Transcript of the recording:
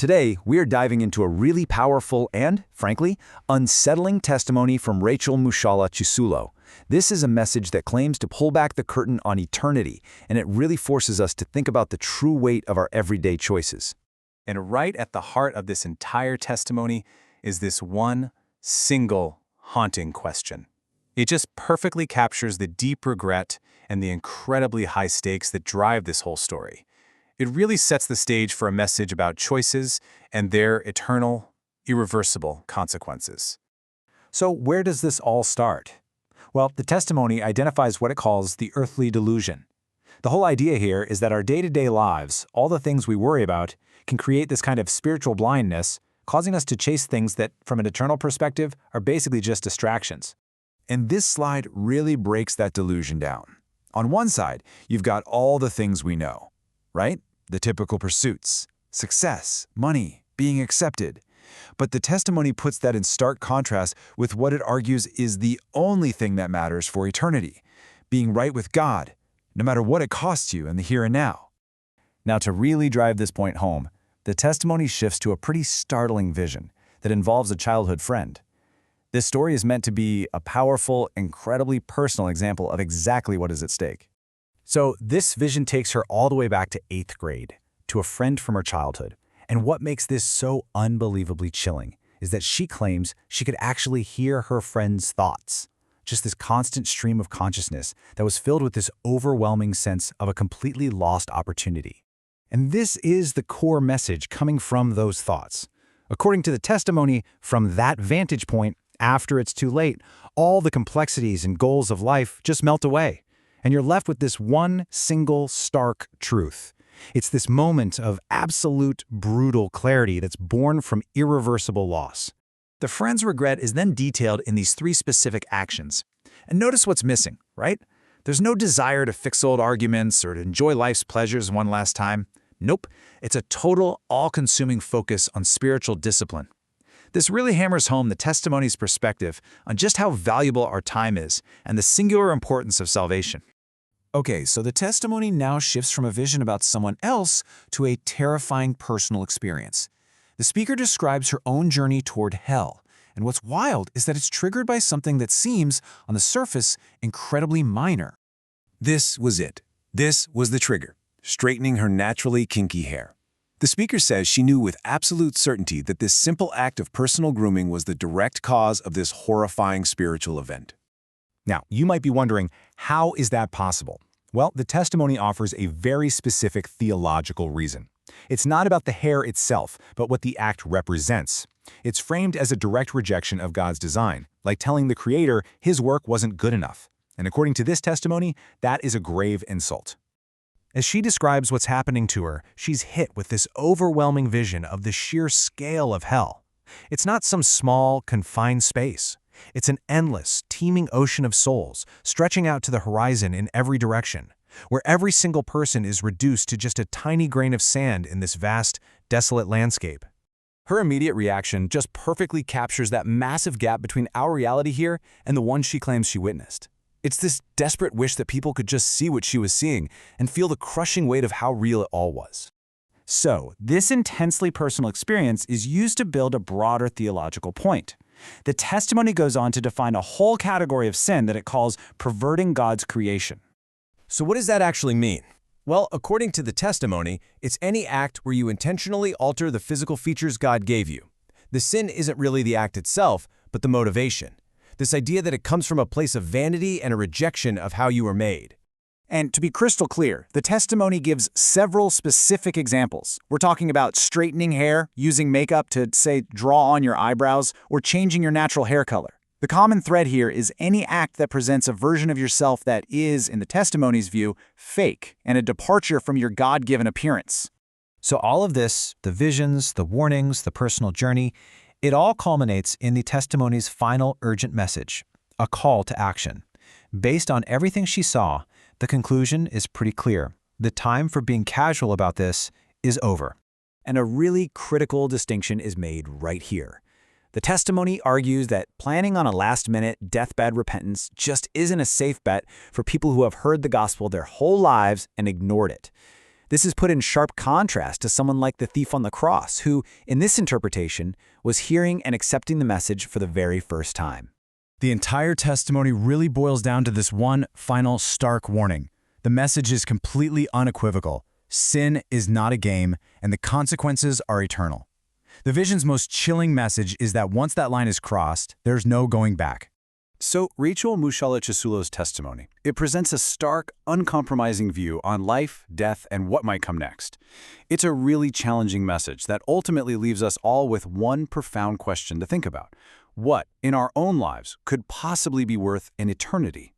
Today, we're diving into a really powerful and, frankly, unsettling testimony from Rachael Mushala Chisulo. This is a message that claims to pull back the curtain on eternity, and it really forces us to think about the true weight of our everyday choices. And right at the heart of this entire testimony is this one single haunting question. It just perfectly captures the deep regret and the incredibly high stakes that drive this whole story. It really sets the stage for a message about choices and their eternal, irreversible consequences. So where does this all start? Well, the testimony identifies what it calls the earthly delusion. The whole idea here is that our day-to-day lives, all the things we worry about, can create this kind of spiritual blindness, causing us to chase things that, from an eternal perspective, are basically just distractions. And this slide really breaks that delusion down. On one side, you've got all the things we know, right? The typical pursuits, success, money, being accepted. But the testimony puts that in stark contrast with what it argues is the only thing that matters for eternity, being right with God, no matter what it costs you in the here and now. Now, to really drive this point home, the testimony shifts to a pretty startling vision that involves a childhood friend. This story is meant to be a powerful, incredibly personal example of exactly what is at stake. So this vision takes her all the way back to 8th grade, to a friend from her childhood. And what makes this so unbelievably chilling is that she claims she could actually hear her friend's thoughts. Just this constant stream of consciousness that was filled with this overwhelming sense of a completely lost opportunity. And this is the core message coming from those thoughts. According to the testimony, from that vantage point, after it's too late, all the complexities and goals of life just melt away. And you're left with this one single stark truth. It's this moment of absolute brutal clarity that's born from irreversible loss. The friend's regret is then detailed in these 3 specific actions. And notice what's missing, right? There's no desire to fix old arguments or to enjoy life's pleasures one last time. Nope, it's a total, all-consuming focus on spiritual discipline. This really hammers home the testimony's perspective on just how valuable our time is and the singular importance of salvation. Okay, so the testimony now shifts from a vision about someone else to a terrifying personal experience. The speaker describes her own journey toward hell, and what's wild is that it's triggered by something that seems, on the surface, incredibly minor. This was it. This was the trigger, straightening her naturally kinky hair. The speaker says she knew with absolute certainty that this simple act of personal grooming was the direct cause of this horrifying spiritual event. Now, you might be wondering, how is that possible? Well, the testimony offers a very specific theological reason. It's not about the hair itself, but what the act represents. It's framed as a direct rejection of God's design, like telling the Creator his work wasn't good enough. And according to this testimony, that is a grave insult. As she describes what's happening to her, she's hit with this overwhelming vision of the sheer scale of hell. It's not some small, confined space. It's an endless, teeming ocean of souls, stretching out to the horizon in every direction, where every single person is reduced to just a tiny grain of sand in this vast, desolate landscape. Her immediate reaction just perfectly captures that massive gap between our reality here and the one she claims she witnessed. It's this desperate wish that people could just see what she was seeing and feel the crushing weight of how real it all was. So, this intensely personal experience is used to build a broader theological point. The testimony goes on to define a whole category of sin that it calls perverting God's creation. So what does that actually mean? Well, according to the testimony, it's any act where you intentionally alter the physical features God gave you. The sin isn't really the act itself, but the motivation. This idea that it comes from a place of vanity and a rejection of how you were made. And to be crystal clear, the testimony gives several specific examples. We're talking about straightening hair, using makeup to, say, draw on your eyebrows, or changing your natural hair color. The common thread here is any act that presents a version of yourself that is, in the testimony's view, fake and a departure from your God-given appearance. So all of this, the visions, the warnings, the personal journey, it all culminates in the testimony's final urgent message, a call to action. Based on everything she saw, the conclusion is pretty clear. The time for being casual about this is over. And a really critical distinction is made right here. The testimony argues that planning on a last-minute deathbed repentance just isn't a safe bet for people who have heard the gospel their whole lives and ignored it. This is put in sharp contrast to someone like the thief on the cross, who, in this interpretation, was hearing and accepting the message for the very first time. The entire testimony really boils down to this one final stark warning. The message is completely unequivocal. Sin is not a game, and the consequences are eternal. The vision's most chilling message is that once that line is crossed, there's no going back. So, Rachael Mushala Chisulo's testimony. It presents a stark, uncompromising view on life, death, and what might come next. It's a really challenging message that ultimately leaves us all with one profound question to think about. What, in our own lives, could possibly be worth an eternity?